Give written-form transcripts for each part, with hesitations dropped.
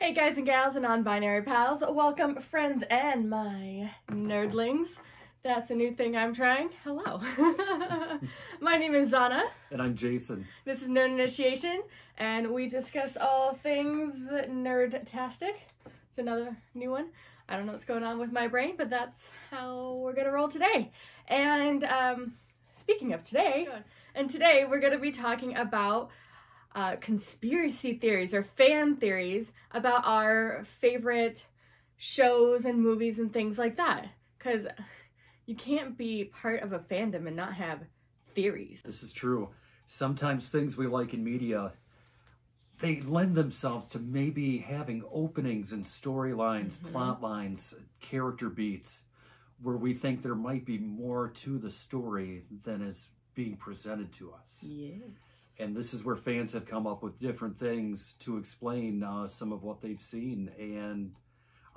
Hey guys and gals and non-binary pals, welcome friends and my nerdlings. That's a new thing I'm trying. Hello. My name is Zana. And I'm Jason. This is Nerd Initiation, and we discuss all things nerd-tastic. It's another new one. I don't know what's going on with my brain, but that's how we're gonna roll today. And speaking of today, we're gonna be talking about conspiracy theories or fan theories about our favorite shows and movies and things like that. Because you can't be part of a fandom and not have theories. This is true. Sometimes things we like in media, they lend themselves to maybe having openings and storylines, plot lines, character beats, where we think there might be more to the story than is being presented to us. Yes. And this is where fans have come up with different things to explain some of what they've seen. And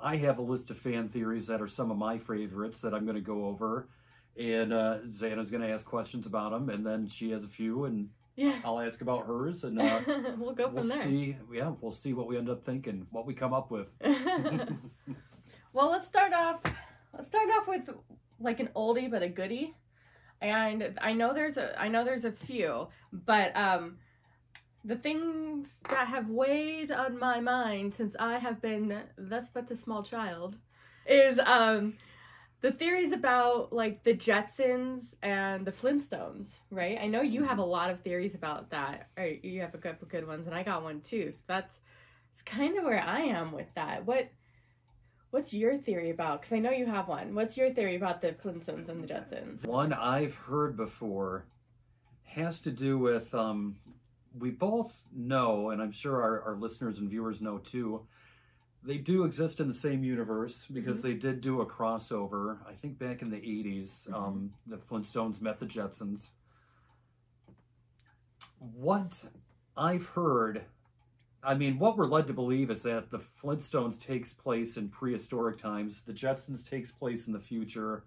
I have a list of fan theories that are some of my favorites that I'm going to go over. And Xana's going to ask questions about them. And then she has a few, and I'll ask about hers. And we'll go from there. We'll see what we end up thinking, what we come up with. Well, let's start off with like an oldie but a goodie. And I know there's a few, but the things that have weighed on my mind since I have been thus but a small child is the theories about like the Jetsons and the Flintstones, right? I know you have a lot of theories about that, or you have a couple good ones, and I got one too. So it's kind of where I am with that. What's your theory about? Because I know you have one. What's your theory about the Flintstones and the Jetsons? One I've heard before has to do with, we both know, and I'm sure our listeners and viewers know too, they do exist in the same universe because they did do a crossover, I think back in the 80s, the Flintstones met the Jetsons. What I've heard, I mean, what we're led to believe is that the Flintstones takes place in prehistoric times. The Jetsons takes place in the future,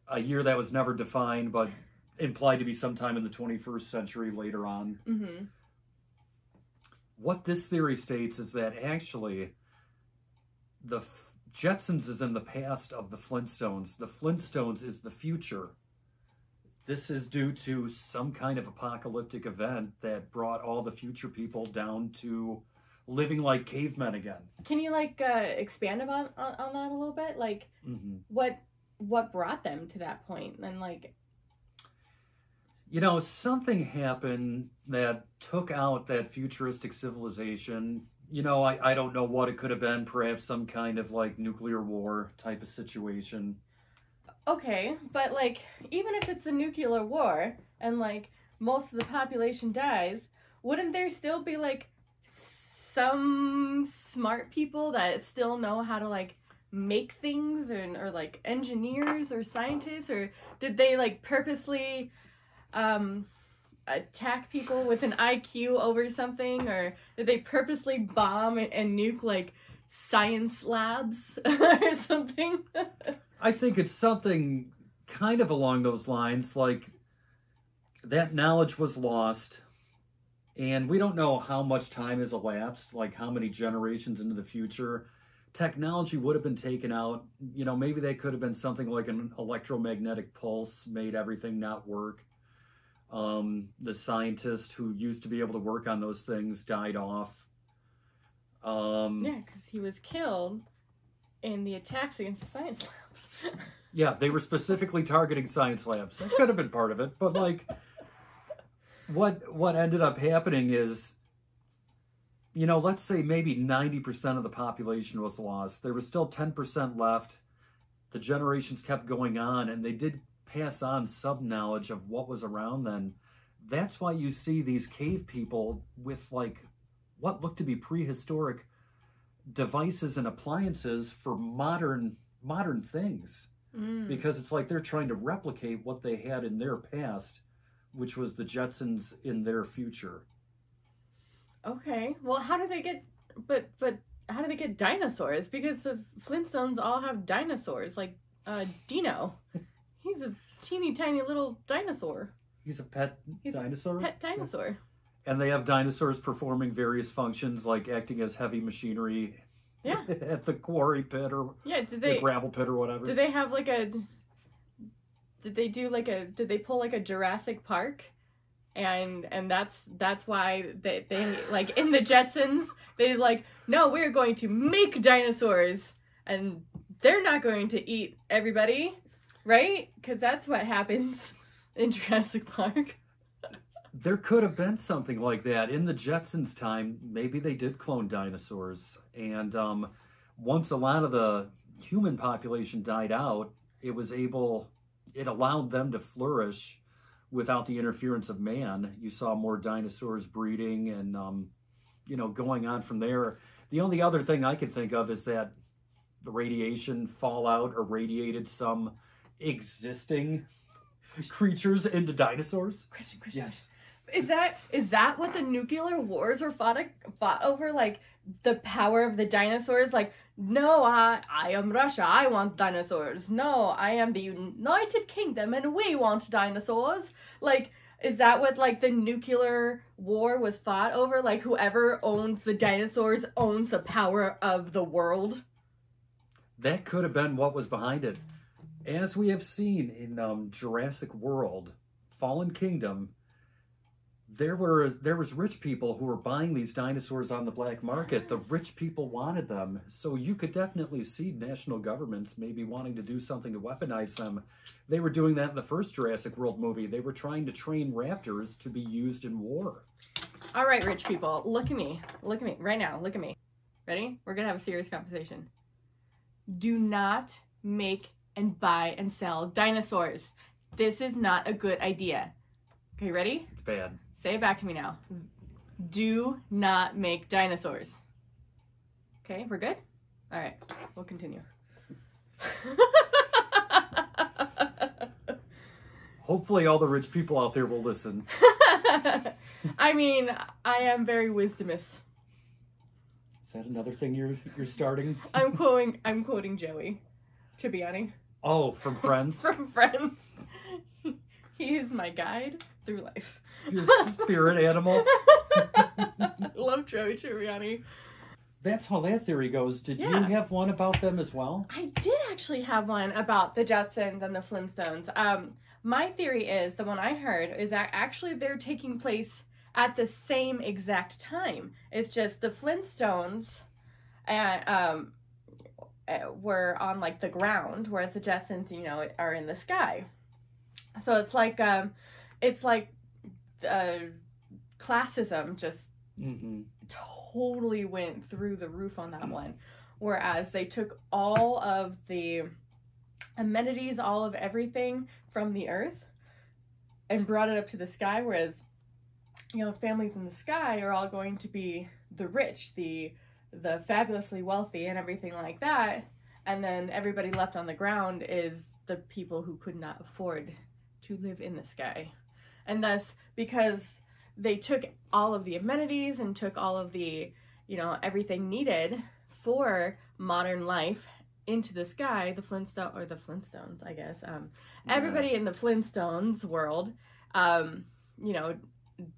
a year that was never defined, but implied to be sometime in the 21st century later on. What this theory states is that actually the Jetsons is in the past of the Flintstones. The Flintstones is the future. This is due to some kind of apocalyptic event that brought all the future people down to living like cavemen again. Can you like expand on that a little bit? Like what brought them to that point? And like, you know, something happened that took out that futuristic civilization. You know, I don't know what it could have been. Perhaps some kind of like nuclear war type of situation. Okay, but like, even if it's a nuclear war and like most of the population dies, wouldn't there still be like some smart people that still know how to like make things or like engineers or scientists, or did they like purposely attack people with an IQ over something, or did they purposely bomb and nuke like science labs or something? I think it's something kind of along those lines, like that knowledge was lost, and we don't know how much time has elapsed, like how many generations into the future. Technology would have been taken out. You know, maybe they could have been something like an electromagnetic pulse made everything not work. The scientist who used to be able to work on those things died off. Yeah, because he was killed in the attacks against the science labs. Yeah, they were specifically targeting science labs. That could have been part of it, but like, what ended up happening is, you know, let's say maybe 90% of the population was lost. There was still 10% left. The generations kept going on, and they did pass on some knowledge of what was around then. That's why you see these cave people with like what looked to be prehistoric devices and appliances for modern things, because it's like they're trying to replicate what they had in their past, which was the Jetsons in their future. Okay, well, how do they get but how do they get dinosaurs? Because the Flintstones all have dinosaurs, like Dino. He's a teeny tiny little dinosaur. He's a pet dinosaur? Pet dinosaur. And they have dinosaurs performing various functions, like acting as heavy machinery at the quarry pit or the gravel pit or whatever. Did they have like a... Did they pull like a Jurassic Park? And that's why they like in the Jetsons, they like, no, we're going to make dinosaurs and they're not going to eat everybody, right? Because that's what happens in Jurassic Park. There could have been something like that. In the Jetsons' time, maybe they did clone dinosaurs. And once a lot of the human population died out, it allowed them to flourish without the interference of man. You saw more dinosaurs breeding and, going on from there. The only other thing I could think of is that the radiation fallout irradiated some existing creatures into dinosaurs. Question. Yes. Is that what the nuclear wars were fought over? Like, the power of the dinosaurs? Like, no, I am Russia, I want dinosaurs. No, I am the United Kingdom and we want dinosaurs. Like, is that what, like, the nuclear war was fought over? Like, whoever owns the dinosaurs owns the power of the world? That could have been what was behind it. As we have seen in Jurassic World, Fallen Kingdom, there was rich people who were buying these dinosaurs on the black market. Yes. The rich people wanted them. So you could definitely see national governments maybe wanting to do something to weaponize them. They were doing that in the first Jurassic World movie. They were trying to train raptors to be used in war. All right, rich people, look at me. Look at me right now. Look at me. Ready? We're going to have a serious conversation. Do not make and buy and sell dinosaurs. This is not a good idea. Okay, ready? It's bad. Say it back to me now. Do not make dinosaurs. Okay, we're good? All right, we'll continue. Hopefully all the rich people out there will listen. I mean, I am very wisdomous. Is that another thing you're starting? I'm quoting Joey Tribbiani. Oh, from Friends? From Friends. He is my guide through life. Your spirit animal. Love Joey Tribbiani. That's how that theory goes. Did you have one about them as well? I did actually have one about the Jetsons and the Flintstones. My theory is, the one I heard, is that actually they're taking place at the same exact time. It's just the Flintstones were on like the ground, whereas the Jetsons, are in the sky. So it's like classism just totally went through the roof on that one. Whereas they took all of the amenities, all of everything from the earth and brought it up to the sky. Whereas, families in the sky are all going to be the rich, the fabulously wealthy and everything like that. And then everybody left on the ground is the people who could not afford to live in the sky. And thus, because they took all of the amenities and took all of the, everything needed for modern life into the sky, the Flintstones, I guess. Everybody in the Flintstones world,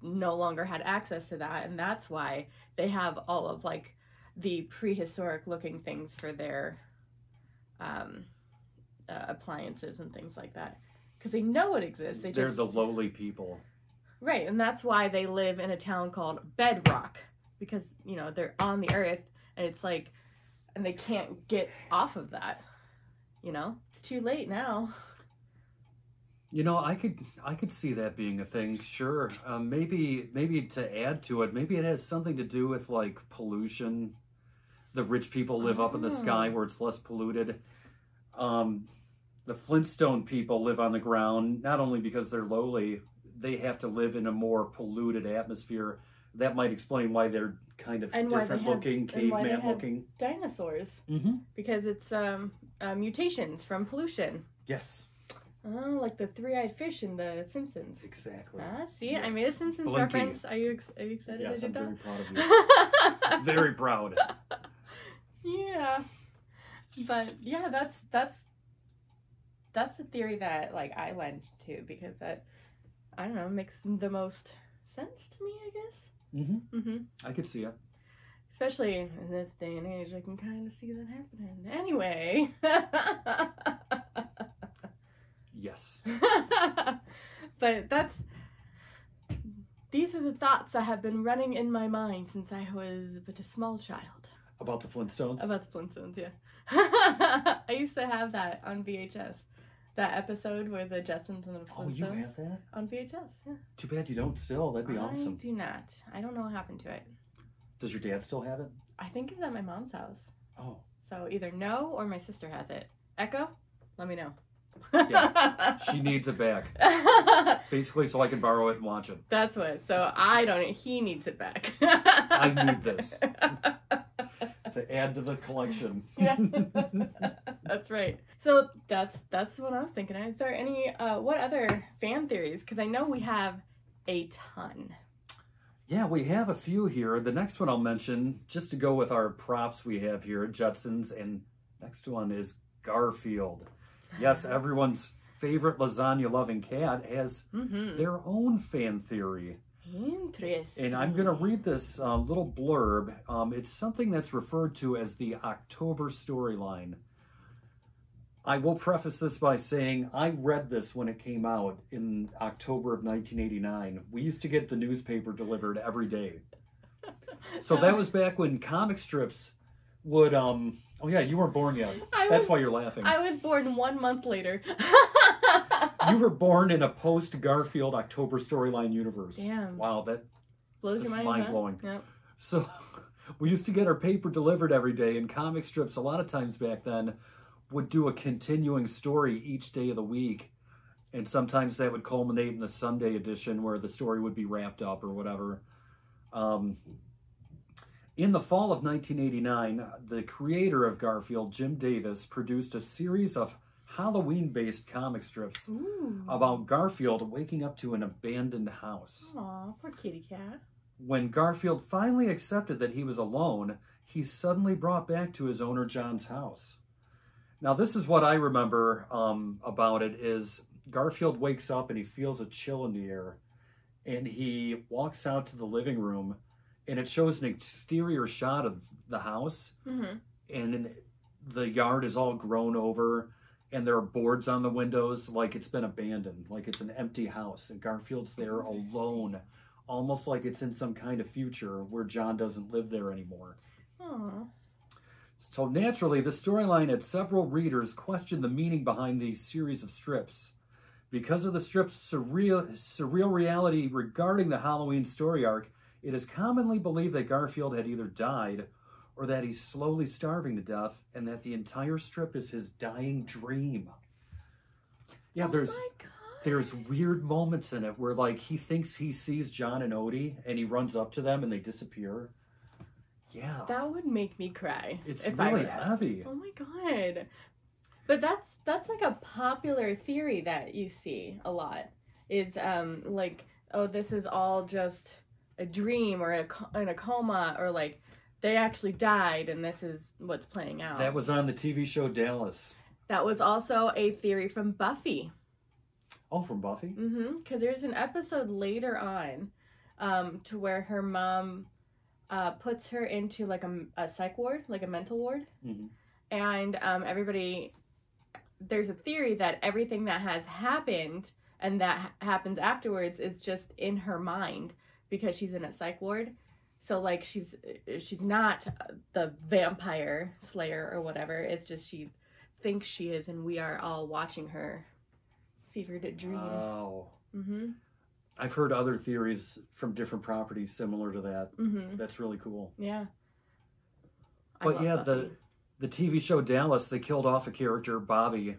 no longer had access to that. And that's why they have all of, like, the prehistoric looking things for their appliances and things like that. Because they know it exists. They're the lowly people. Right, and that's why they live in a town called Bedrock. Because, they're on the earth, and it's like, and they can't get off of that. It's too late now. I could see that being a thing, sure. Maybe to add to it, maybe it has something to do with, like, pollution. The rich people live up in the sky where it's less polluted. The Flintstone people live on the ground, not only because they're lowly, they have to live in a more polluted atmosphere. That might explain why they're kind of different looking, caveman looking. Dinosaurs. Because it's mutations from pollution. Yes. Oh, like the three-eyed fish in the Simpsons. Exactly. See, yes. I made a Simpsons reference. Are you excited yes, I did I'm that? very proud of you. Very proud. Yeah. But yeah, that's the theory that, like, I lent to, because that, I don't know, makes the most sense to me, I guess. I could see it. Especially in this day and age, I can kind of see that happening. Anyway. Yes. But these are the thoughts that have been running in my mind since I was but a small child. About the Flintstones? About the Flintstones, yeah. I used to have that on VHS. That episode where the Jetsons and the Flintstones. Oh, you have that? On VHS, yeah. Too bad you don't still. That'd be awesome. I do not. I don't know what happened to it. Does your dad still have it? I think it's at my mom's house. Oh. So either no or my sister has it. Echo, let me know. Yeah, she needs it back. Basically, so I can borrow it and watch it. That's what. So he needs it back. I need this to add to the collection. Yeah. That's right. So that's what I was thinking. Is there any what other fan theories? Because I know we have a ton. Yeah, we have a few here. The next one I'll mention, just to go with our props we have here, Jetsons, and next one is Garfield. Yes, everyone's favorite lasagna-loving cat has their own fan theory. Interesting. And I'm going to read this little blurb. It's something that's referred to as the October storyline. I will preface this by saying I read this when it came out in October of 1989. We used to get the newspaper delivered every day. So that was back when comic strips would... Oh yeah, you weren't born yet. That's why you're laughing. I was born 1 month later. You were born in a post-Garfield October storyline universe. Damn. Wow, that's your mind, mind-blowing. Huh? Yep. So we used to get our paper delivered every day, and comic strips a lot of times back then would do a continuing story each day of the week. And sometimes that would culminate in the Sunday edition where the story would be wrapped up or whatever. In the fall of 1989, the creator of Garfield, Jim Davis, produced a series of Halloween-based comic strips about Garfield waking up to an abandoned house. Aw, poor kitty cat. When Garfield finally accepted that he was alone, he's suddenly brought back to his owner John's house. Now, this is what I remember about it is Garfield wakes up and he feels a chill in the air. And he walks out to the living room, and it shows an exterior shot of the house. And the yard is all grown over, and there are boards on the windows like it's been abandoned, like it's an empty house. And Garfield's there alone, almost like it's in some kind of future where John doesn't live there anymore. Aww. So naturally, the storyline had several readers question the meaning behind these series of strips. Because of the strip's surreal reality regarding the Halloween story arc, it is commonly believed that Garfield had either died or that he's slowly starving to death and that the entire strip is his dying dream. Yeah, there's weird moments in it where like he thinks he sees John and Odie and he runs up to them and they disappear. Yeah. That would make me cry. It's really heavy. Oh my god. But that's like a popular theory that you see a lot. Is like, oh, this is all just a dream or in a coma, or like they actually died and this is what's playing out. That was on the TV show Dallas. That was also a theory from Buffy. Oh, from Buffy? Because there's an episode later on to where her mom puts her into like a psych ward, like a mental ward. And everybody... There's a theory that everything that has happened and that happens afterwards is just in her mind because she's in a psych ward. So like she's not the vampire slayer or whatever. It's just she thinks she is, and we are all watching her fevered dream. Wow. I've heard other theories from different properties similar to that. That's really cool. Yeah. But yeah, Buffy. The TV show Dallas, they killed off a character, Bobby,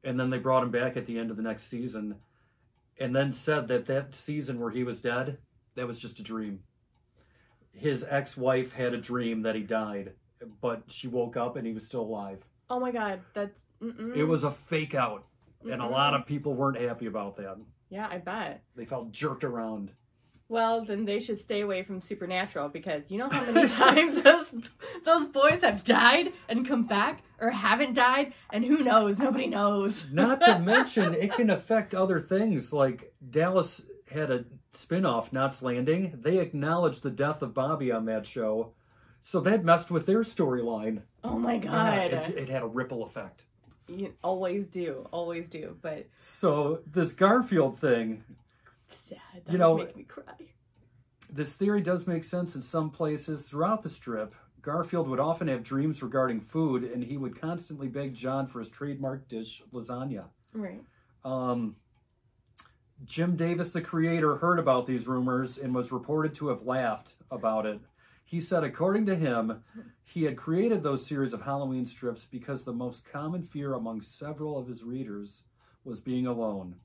and then they brought him back at the end of the next season, and then said that season where he was dead, that was just a dream. His ex-wife had a dream that he died, but she woke up and he was still alive. Oh my god, that's... It was a fake out, and a lot of people weren't happy about that. Yeah, I bet. They felt jerked around. Well, then they should stay away from Supernatural, because you know how many times those boys have died and come back, or haven't died, and who knows? Nobody knows. Not to mention, it can affect other things. Like, Dallas had a spin-off, Knots Landing. They acknowledged the death of Bobby on that show. So that messed with their storyline. Oh my Yeah, God. it had a ripple effect. You always do, but So this Garfield thing, sad. That would make me cry. this theory does make sense in some places. Throughout the strip, Garfield would often have dreams regarding food, and he would constantly beg John for his trademark dish, lasagna. Right. Jim Davis, the creator, heard about these rumors and was reported to have laughed about it. He said, according to him, he had created those series of Halloween strips because the most common fear among several of his readers was being alone.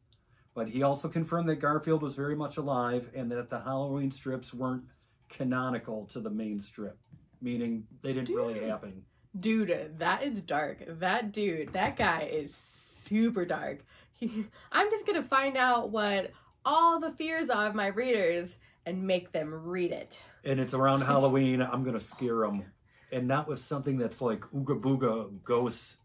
But he also confirmed that Garfield was very much alive and that the Halloween strips weren't canonical to the main strip, meaning they didn't really happen. Dude, that is dark. That guy is super dark. I'm just going to find out what all the fears are of my readers and make them read it. And it's around Halloween. I'm going to scare them. And not with something that's like ooga booga ghosts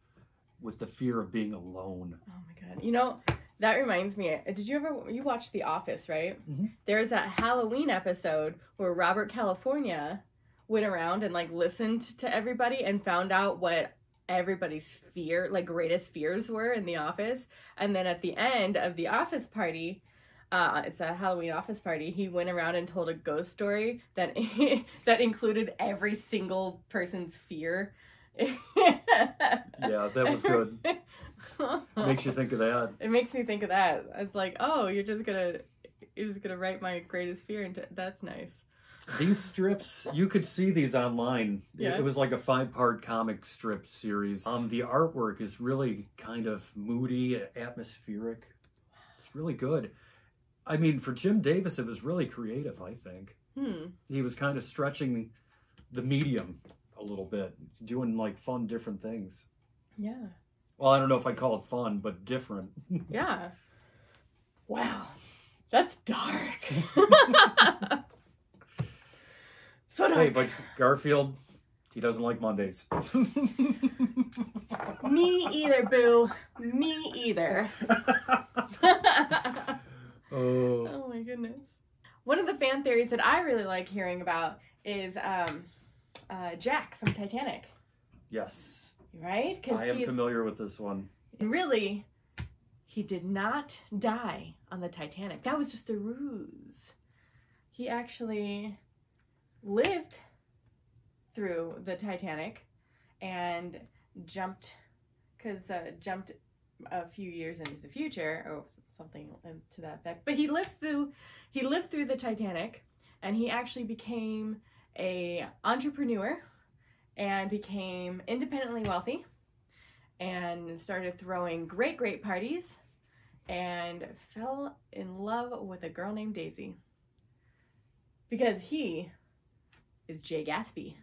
with the fear of being alone. Oh my God. You know, that reminds me. Did you watch The Office, right? Mm-hmm. There's that Halloween episode where Robert California went around and like listened to everybody and found out what everybody's greatest fears were in the office. And then at the end of the office party, it's a Halloween office party, he went around and told a ghost story that that included every single person's fear. Yeah, that was good. Makes you think of that. It makes me think of that. It's like, oh, you're just gonna write my greatest fear into. That's nice. These strips, you could see these online. Yeah. It was like a 5-part comic strip series. The artwork is really kind of moody, atmospheric. It's really good. I mean, for Jim Davis, it was really creative, I think. He was kind of stretching the medium a little bit, doing like fun, different things. Yeah. Well, I don't know if I'd call it fun, but different. Yeah. Wow. That's dark. So dark. Hey, but Garfield, he doesn't like Mondays. Me either, boo. Me either. Oh my goodness. One of the fan theories that I really like hearing about is Jack from Titanic. Yes. Right? I am familiar with this one. Really, he did not die on the Titanic. That was just a ruse. He actually lived through the Titanic and jumped a few years into the future or something to that effect. But he lived through the Titanic, and he actually became a entrepreneur and became independently wealthy and started throwing great parties and fell in love with a girl named Daisy because he is Jay Gatsby.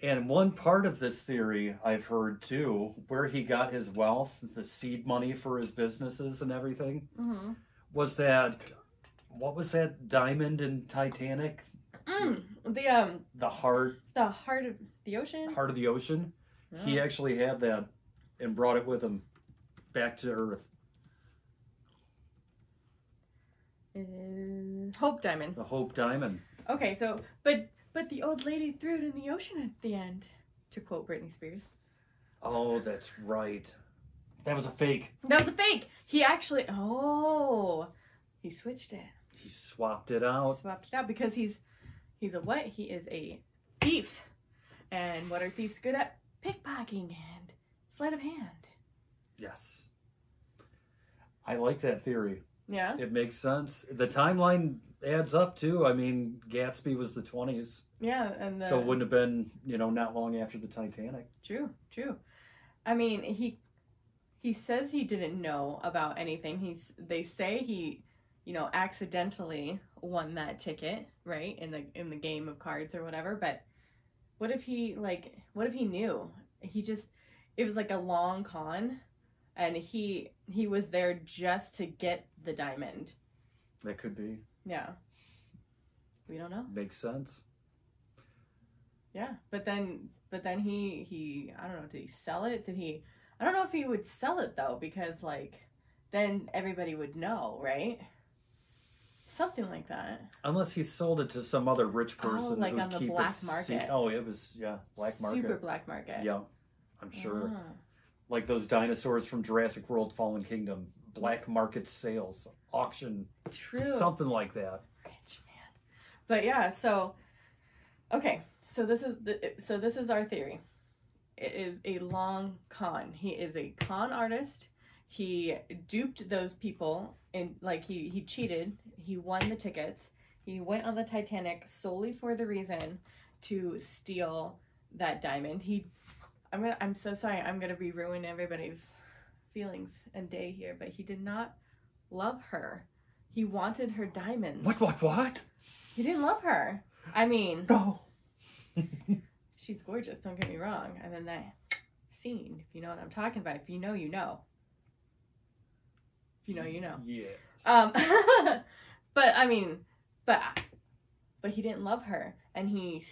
And one part of this theory I've heard too, where he got his wealth, the seed money for his businesses and everything, was that, what was that diamond in Titanic? The heart of the ocean. Heart of the ocean. Yeah. He actually had that and brought it with him back to Earth. It is Hope Diamond. The Hope Diamond. Okay, so but the old lady threw it in the ocean at the end, to quote Britney Spears. Oh, that's right. That was a fake. That was a fake. He actually he switched it. He swapped it out. Because he's a what? He is a thief. And what are thieves good at? Pickpocketing and sleight of hand. Yes. I like that theory. Yeah. It makes sense. The timeline adds up too. I mean, Gatsby was the 20s. Yeah, and so it wouldn't have been, not long after the Titanic. True. I mean, he says he didn't know about anything. They say he, accidentally won that ticket, right? In the game of cards or whatever, but what if he knew? It was like a long con, and he was there just to get the diamond. That could be. Yeah. We don't know. Makes sense. Yeah, but then he I don't know, did he sell it? I don't know if he would sell it though, because then everybody would know, right? Something like that. Unless he sold it to some other rich person. Like who'd on the keep black it market. Oh, it was, black market. Super black market. Yeah, I'm sure. Ah. Like those dinosaurs from Jurassic World Fallen Kingdom. Black market sales, auction. True. Something like that. Rich man. But yeah, so, okay. So this is our theory. It is a long con. He is a con artist. He duped those people, and like he cheated. He won the tickets. He went on the Titanic solely for the reason to steal that diamond. I'm so sorry. I'm gonna be ruining everybody's feelings and day here, but he did not love her. He wanted her diamonds. What? He didn't love her. I mean, no. She's gorgeous. Don't get me wrong. And then that scene, if you know what I'm talking about. If you know, you know. If you know, you know. Yes. But I mean, but he didn't love her, and he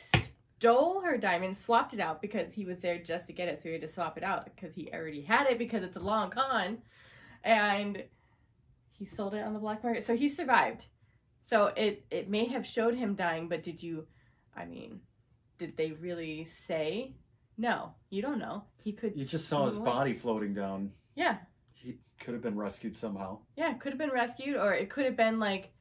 stole her diamond, swapped it out because he was there just to get it, so he had to swap it out because he already had it because it's a long con, and he sold it on the black market. So he survived. So it may have showed him dying, but did they really say? No, you don't know. He could. You just saw his body floating down. Yeah. He could have been rescued somehow. Yeah, could have been rescued, or it could have been like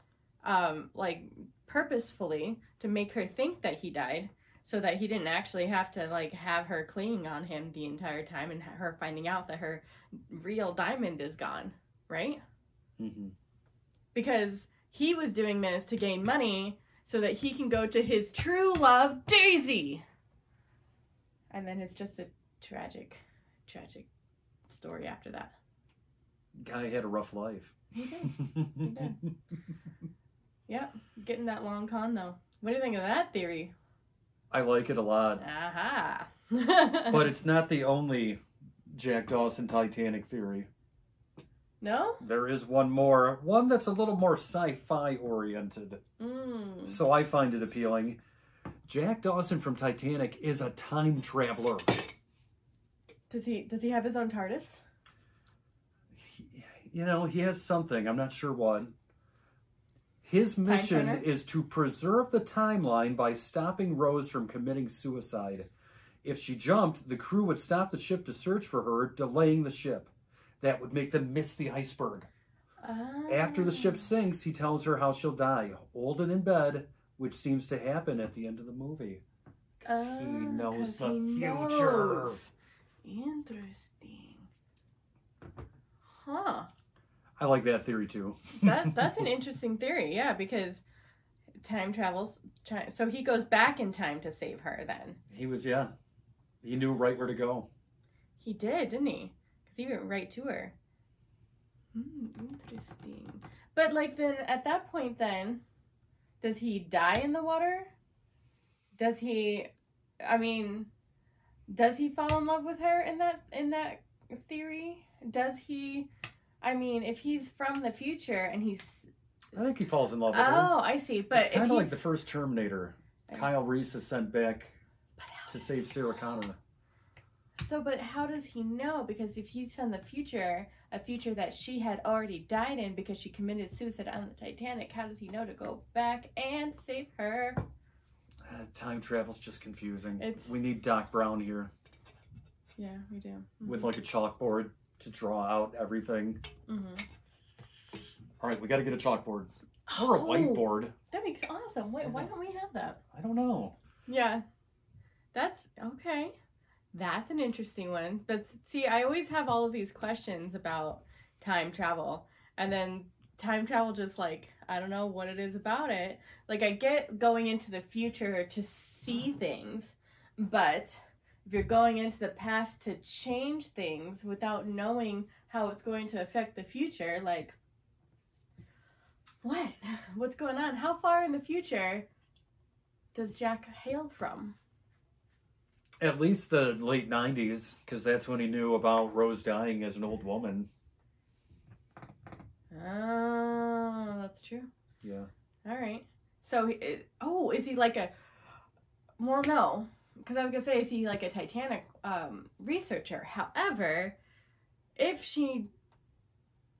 purposefully to make her think that he died, so that he didn't actually have to like have her clinging on him the entire time and her finding out that her real diamond is gone, right? Mm-hmm. Because he was doing this to gain money so that he can go to his true love, Daisy. And then it's just a tragic story after that. Guy had a rough life. He did. Yep, getting that long con though. What do you think of that theory? I like it a lot. Aha. But it's not the only Jack Dawson Titanic theory. No? There is one more. One that's a little more sci-fi oriented. So I find it appealing. Jack Dawson from Titanic is a time traveler. Does he have his own TARDIS? He has something. I'm not sure what. His mission is to preserve the timeline by stopping Rose from committing suicide. If she jumped, the crew would stop the ship to search for her, delaying the ship. That would make them miss the iceberg. After the ship sinks, he tells her how she'll die, old and in bed, which seems to happen at the end of the movie. Because he knows the future. Interesting. Huh. I like that theory too. That's an interesting theory, yeah, because time travels. So he goes back in time to save her then. He knew right where to go. He did, didn't he? Because he went right to her. Interesting. But like then at that point then, does he die in the water? Does he fall in love with her in that theory? Does he, if he's from the future and I think he falls in love with her. Oh, I see. But it's kind of like the first Terminator. Kyle Reese is sent back to save Sarah Connor. So, but how does he know? Because if he's from the future, a future that she had already died in because she committed suicide on the Titanic, how does he know to go back and save her? Time travel's just confusing. We need Doc Brown here. Yeah, we do. Mm-hmm. With like a chalkboard to draw out everything. Mm-hmm. All right, we got to get a chalkboard. Or a whiteboard. That'd be awesome. Wait, why don't we have that? I don't know. Yeah. That's okay. That's an interesting one. But see, I always have all of these questions about time travel. And then time travel just like, I don't know what it is about it. Like I get going into the future to see things. But if you're going into the past to change things without knowing how it's going to affect the future, like, what? What's going on? How far in the future does Jack hail from? At least the late 90s, because that's when he knew about Rose dying as an old woman. Oh, that's true. Yeah. All right. So, is he like a... Well, no. Because I was going to say, is he like a Titanic researcher? However, if she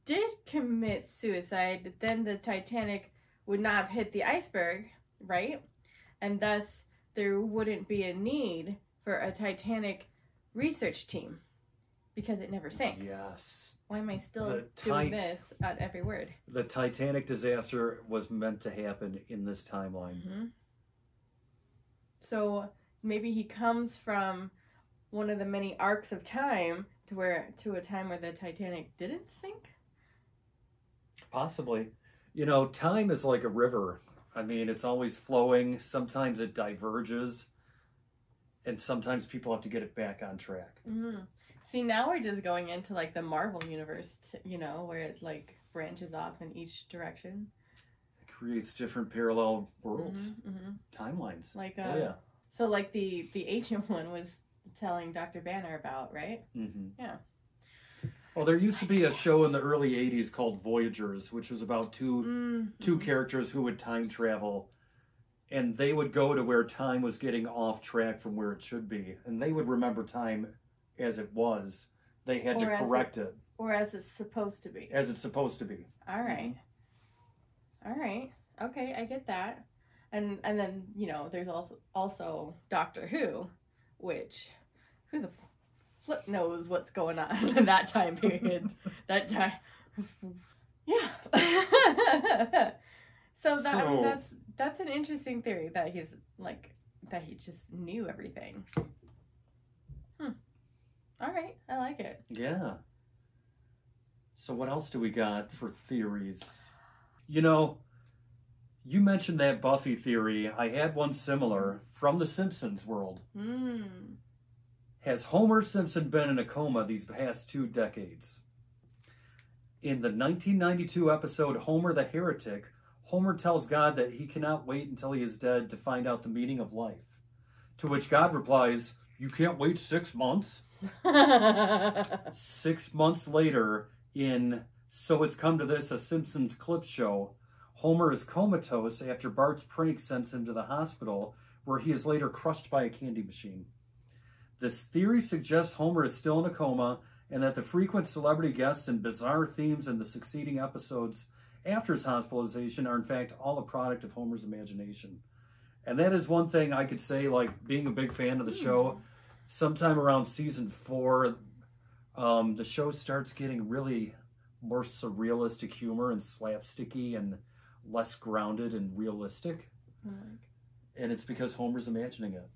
did commit suicide, then the Titanic would not have hit the iceberg, right? And thus there wouldn't be a need for a Titanic research team because it never sank. Yes. Why am I still doing this on every word? The Titanic disaster was meant to happen in this timeline. Mm-hmm. So maybe he comes from one of the many arcs of time to a time where the Titanic didn't sink? Possibly. You know, time is like a river. I mean, it's always flowing. Sometimes it diverges. And sometimes people have to get it back on track. Mm-hmm. See, now we're just going into like the Marvel universe, where it like branches off in each direction. It creates different parallel worlds, timelines. Like, so like the ancient one was telling Dr. Banner about, right? Mm-hmm. Yeah. Well, there used to be a show in the early 80s called Voyagers, which was about two characters who would time travel. And they would go to where time was getting off track from where it should be. And they would remember time as it was. They had to correct it. Or as it's supposed to be. As it's supposed to be. All right. Mm-hmm. All right. Okay, I get that. And then, there's also Doctor Who, which, who the flip knows what's going on in that time period. That time. Yeah. So that's an interesting theory that he's that he just knew everything. All right, I like it. Yeah. So what else do we got for theories? You mentioned that Buffy theory. I had one similar from the Simpsons world. Has Homer Simpson been in a coma these past 2 decades? In the 1992 episode Homer the Heretic, Homer tells God that he cannot wait until he is dead to find out the meaning of life. To which God replies, "You can't wait 6 months?" 6 months later, in So It's Come to This, a Simpsons clip show, Homer is comatose after Bart's prank sends him to the hospital, where he is later crushed by a candy machine. This theory suggests Homer is still in a coma, and that the frequent celebrity guests and bizarre themes in the succeeding episodes after his hospitalization are in fact all a product of Homer's imagination. And that is one thing I could say, like being a big fan of the show, sometime around season 4, the show starts getting really more surrealistic humor and slapsticky and less grounded and realistic. And it's because Homer's imagining it.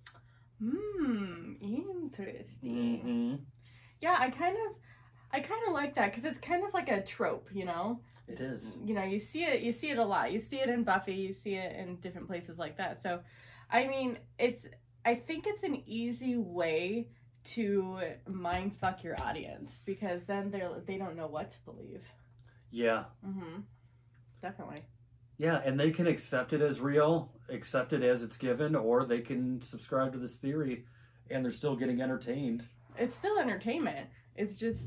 Interesting. Mm-hmm. Yeah, I kind of like that because it's kind of like a trope, It is. You see it a lot. You see it in Buffy, you see it in different places like that. So, I mean, I think it's an easy way to mind fuck your audience because then they don't know what to believe. Yeah. Definitely. Yeah, and they can accept it as real, accept it as it's given, or they can subscribe to this theory and they're still getting entertained. It's still entertainment. It's just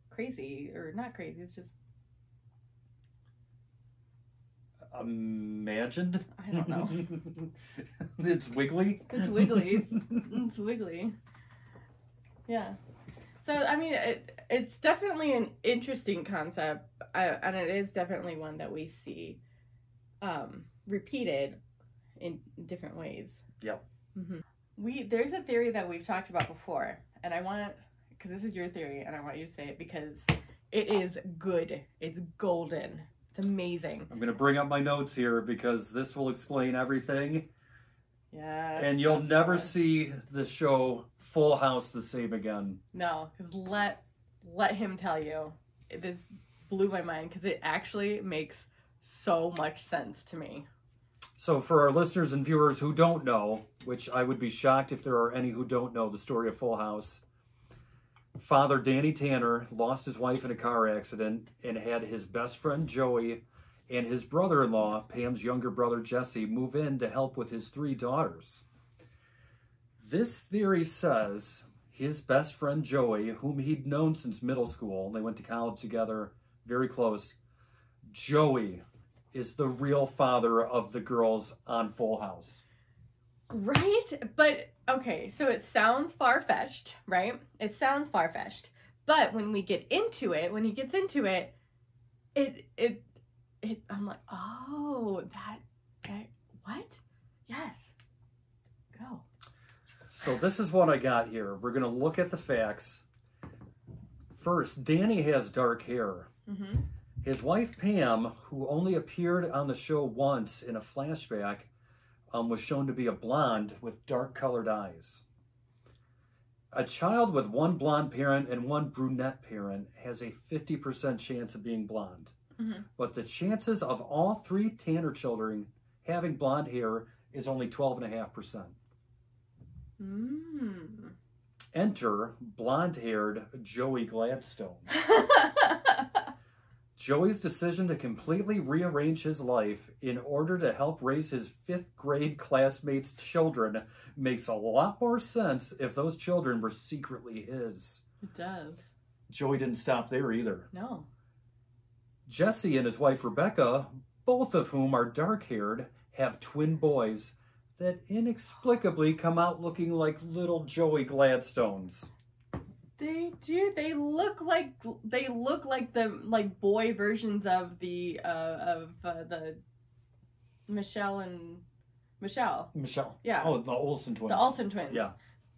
crazy, or not crazy, it's just imagined? I don't know. It's wiggly? It's wiggly. It's wiggly. Yeah. So, I mean, it's definitely an interesting concept, and it is definitely one that we see repeated in different ways. Yep. There's a theory that we've talked about before, and I want, because this is your theory, and I want you to say it because it is good. It's golden. It's amazing. I'm going to bring up my notes here because this will explain everything. Yeah. And you'll never see the show Full House the same again. No, because let him tell you. This blew my mind because it actually makes so much sense to me. So for our listeners and viewers who don't know, which I would be shocked if there are any who don't know the story of Full House, Father Danny Tanner lost his wife in a car accident and had his best friend Joey and his brother-in-law, Pam's younger brother Jesse, move in to help with his 3 daughters. This theory says his best friend Joey, whom he'd known since middle school, they went to college together, very close, Joey is the real father of the girls on Full House. Right? But, okay, so it sounds far-fetched, right? It sounds far-fetched. But when we get into it, when he gets into it, I'm like, oh, what? Yes. Go. So this is what I got here. We're going to look at the facts. First, Danny has dark hair. Mm-hmm. His wife, Pam, who only appeared on the show once in a flashback, was shown to be a blonde with dark-colored eyes. A child with one blonde parent and one brunette parent has a 50% chance of being blonde. Mm-hmm. But the chances of all 3 Tanner children having blonde hair is only 12.5%. Enter blonde-haired Joey Gladstone. Joey's decision to completely rearrange his life in order to help raise his 5th grade classmates' children makes a lot more sense if those children were secretly his. It does. Joey didn't stop there either. No. Jesse and his wife Rebecca, both of whom are dark-haired, have twin boys that inexplicably come out looking like little Joey Gladstones. They do. They look like the boy versions of the Michelle. Yeah. Oh, the Olsen twins. The Olsen twins. Yeah.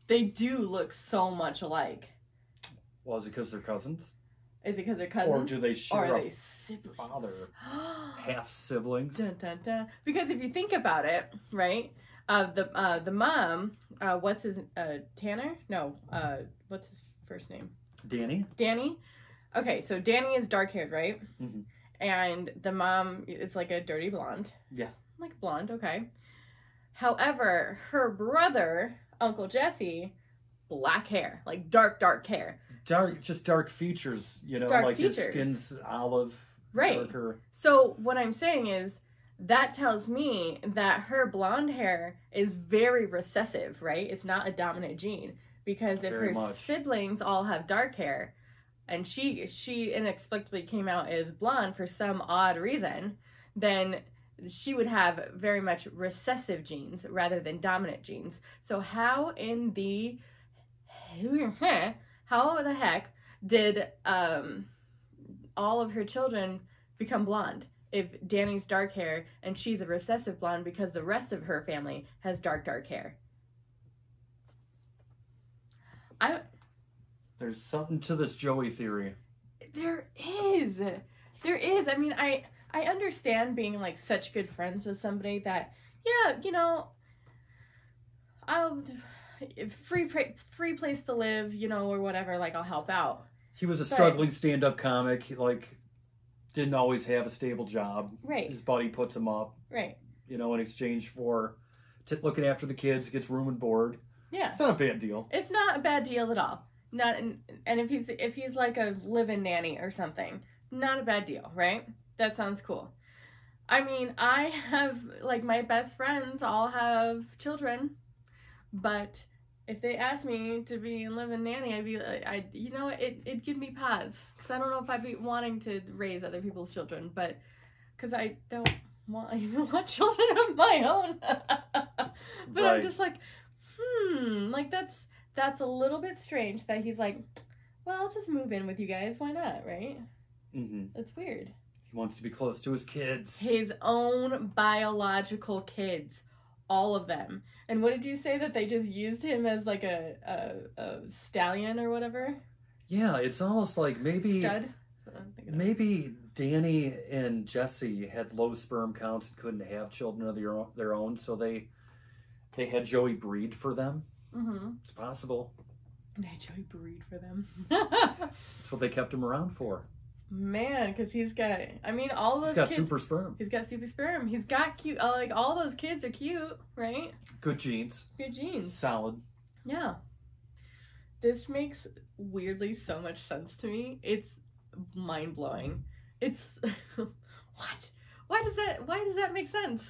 They do look so much alike. Well, is it because they're cousins? Is it because they're cousins? Or do they share a siblings? father? Half siblings? Dun, dun, dun. Because if you think about it, right? The mom, what's his Tanner? No, what's his first name? Danny. Danny. Okay, so Danny is dark haired, right? Mm-hmm. And the mom is like a dirty blonde. Yeah. Like blonde, okay. However, her brother, Uncle Jesse, black hair, like dark hair. Just dark features, you know, dark like features. His skin's olive, right. Darker. So what I'm saying is, that tells me that her blonde hair is very recessive, right? It's not a dominant gene. Because if Very her much. siblings all have dark hair, and she inexplicably came out as blonde for some odd reason, then she would have very much recessive genes rather than dominant genes. So how the heck did all of her children become blonde if Danny's dark hair and she's a recessive blonde because the rest of her family has dark hair? There's something to this Joey theory. There is. I mean, I understand being like such good friends with somebody that, yeah, you know, I'll free place to live, you know, or whatever. Like I'll help out. He was a struggling stand-up comic. He didn't always have a stable job. Right. His buddy puts him up. Right. You know, in exchange for looking after the kids, gets room and board. Yeah. It's not a bad deal. It's not a bad deal at all. And if he's like a live-in nanny or something, not a bad deal, right? That sounds cool. I mean, I have, like, my best friends all have children, but if they asked me to be a live-in nanny, I'd be like, you know, it'd give me pause, because I don't know if I'd be wanting to raise other people's children, but because I don't want, want children of my own. But right. I'm just like, like that's a little bit strange that he's like, well, I'll just move in with you guys. Why not, right? Mm-hmm. That's weird. He wants to be close to his kids. His own biological kids. All of them. And what did you say, that they just used him as like a stallion or whatever? Yeah, it's almost like maybe... Stud? Maybe Danny and Jesse had low sperm counts and couldn't have children of their own, so they had Joey breed for them. Mm-hmm. It's possible. They had Joey breed for them. That's what they kept him around for. Man, because he's got, I mean, all those kids. He's got super sperm. He's got super sperm. He's got cute, like, all those kids are cute, right? Good genes. Good genes. Solid. Yeah. This makes weirdly so much sense to me. It's mind-blowing. It's, what? Why does that make sense?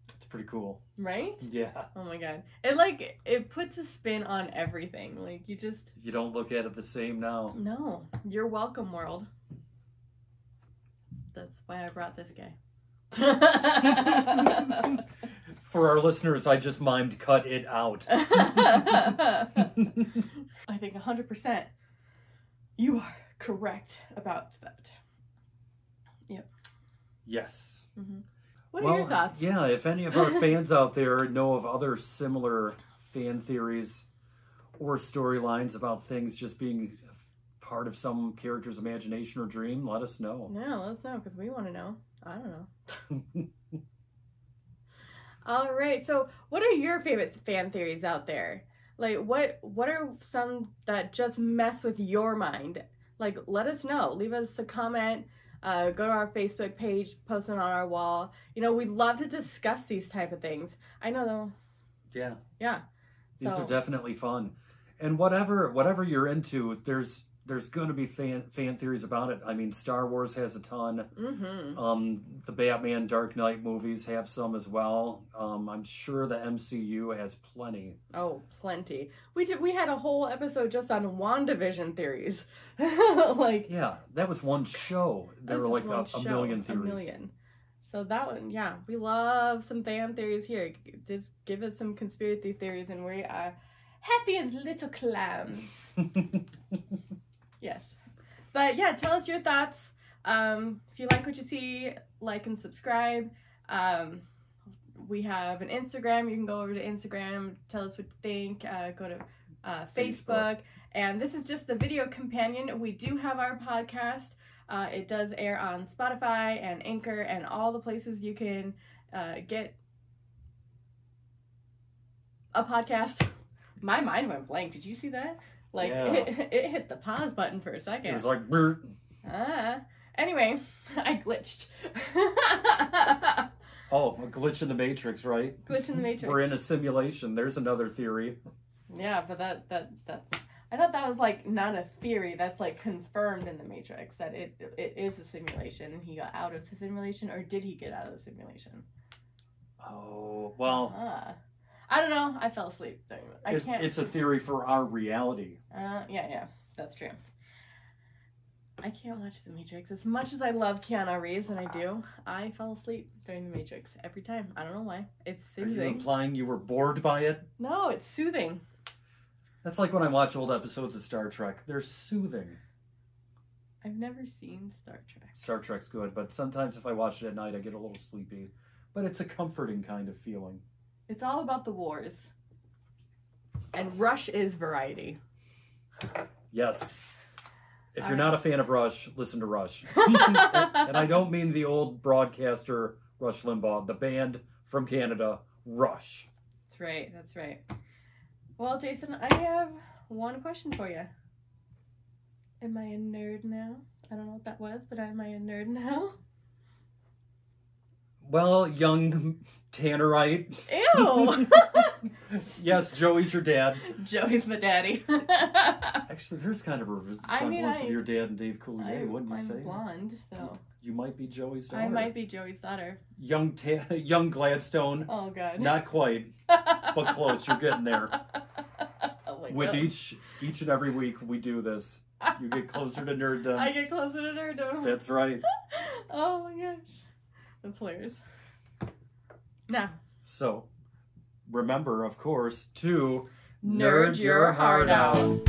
It's pretty cool. Right? Yeah. Oh my god. It puts a spin on everything. Like, you don't look at it the same now. No. You're welcome, world. That's why I brought this guy. For our listeners, I just mimed cut it out. I think 100% you are correct about that. Yep. Yes. Mm-hmm. What are your thoughts? Yeah, if any of our fans out there know of other similar fan theories or storylines about things just being part of some character's imagination or dream, let us know. Yeah, let us know, because we want to know. I don't know. All right, so what are your favorite fan theories out there? Like, what are some that just mess with your mind? Like, let us know. Leave us a comment. Go to our Facebook page, post it on our wall. You know, we'd love to discuss these type of things. I know, though. Yeah. Yeah. These are definitely fun. And whatever you're into, there's going to be fan theories about it. I mean, Star Wars has a ton. Mm-hmm. The Batman Dark Knight movies have some as well. I'm sure the MCU has plenty. Oh, plenty. We had a whole episode just on WandaVision theories. Like, yeah, that was one show. There were like a million theories. A million. So that one, yeah, we love some fan theories here. Just give us some conspiracy theories, and we are happy as little clams. Yes. But yeah, tell us your thoughts. If you like what you see, like and subscribe. We have an Instagram. You can go over to Instagram, tell us what you think. Go to Facebook. And this is just the video companion. We do have our podcast. It does air on Spotify and Anchor and all the places you can get a podcast. My mind went blank. Did you see that? Like, yeah. it hit the pause button for a second. It was like, brr. Anyway, I glitched. Oh, a glitch in the Matrix, right? Glitch in the Matrix. We're in a simulation. There's another theory. Yeah, but that I thought that was like not a theory. That's like confirmed in the Matrix that it is a simulation, and he got out of the simulation, or did he get out of the simulation? Oh, well. I don't know. I fell asleep. It's a theory for our reality. Yeah, that's true. I can't watch The Matrix. As much as I love Keanu Reeves, and I do, I fell asleep during The Matrix every time. I don't know why. It's soothing. Are you implying you were bored by it? No, it's soothing. That's like when I watch old episodes of Star Trek. They're soothing. I've never seen Star Trek. Star Trek's good, but sometimes if I watch it at night, I get a little sleepy. But it's a comforting kind of feeling. It's all about the wars. And Rush is variety. Yes. If you're not a fan of Rush, listen to Rush. And I don't mean the old broadcaster Rush Limbaugh, the band from Canada, Rush. That's right. Well, Jason, I have one question for you. Am I a nerd now? I don't know what that was, but am I a nerd now? Well, young Tannerite. Ew! Yes, Joey's your dad. Joey's my daddy. Actually, there's kind of a resemblance of your dad and Dave Coulier, wouldn't you say? I'm blonde, so... You might be Joey's daughter. I might be Joey's daughter. Young Gladstone. Oh, God. Not quite, but close. You're getting there. Oh, my With God. each and every week we do this, you get closer to nerddom. I get closer to nerddom. That's right. Oh, my gosh. That's hilarious. Now. So, remember, of course, to nerd your heart out.